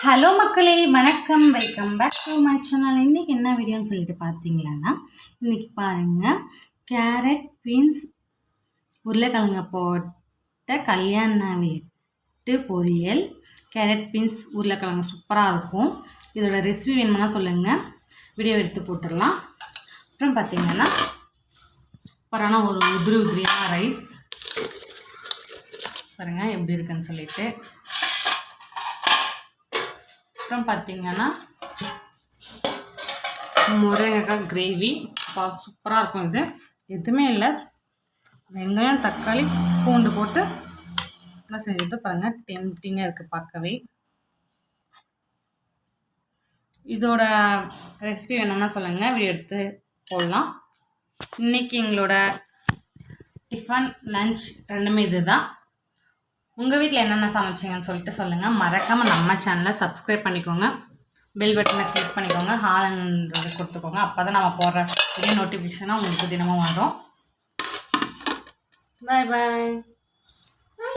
Hello மக்களே, வணக்கம். Welcome back to my channel. இன்றைக்கி என்ன வீடியோன்னு சொல்லிட்டு பார்த்தீங்களான்னா, இன்றைக்கி பாருங்கள், கேரட் பீன்ஸ் உருளைக்கிழங்கு போட்ட கல்யாண வீட்டு பொரியல். கேரட் பீன்ஸ் உருளைக்கிழங்கு சூப்பராக இருக்கும். இதோட ரெசிபி வேணும்னா சொல்லுங்கள், வீடியோ எடுத்து போட்டுடலாம். அப்புறம் பார்த்திங்கன்னா சூப்பரான ஒரு உதிரியான ரைஸ் பாருங்கள் எப்படி இருக்குன்னு சொல்லிட்டு. அப்புறம் பார்த்திங்கன்னா முருங்கைக்காய் கிரேவி சூப்பராக இருக்கும். இது எதுவுமே இல்லை, வெங்காயம் தக்காளி பூண்டு போட்டு நல்லா செஞ்சது பாருங்கள், டெம்டிங்காக இருக்குது பார்க்கவே. இதோட ரெசிபி வேணும்னா சொல்லுங்கள், வீடியோ எடுத்து போடலாம். இன்றைக்கி எங்களோட டிஃபன் லன்ச் ரெண்டுமே இது தான். உங்கள் வீட்டில் என்னென்ன சமைச்சிங்கன்னு சொல்லிட்டு சொல்லுங்கள். மறக்காமல் நம்ம சேனலை சப்ஸ்கிரைப் பண்ணிக்கோங்க, பெல் பட்டனை கிளிக் பண்ணிக்கோங்க, ஹால்ன்றது கொடுத்துக்கோங்க. அப்போ தான் நம்ம போடுற வீடியோ நோட்டிஃபிகேஷனாக உங்களுக்கு தினமும் வரும். பாய் பாய்.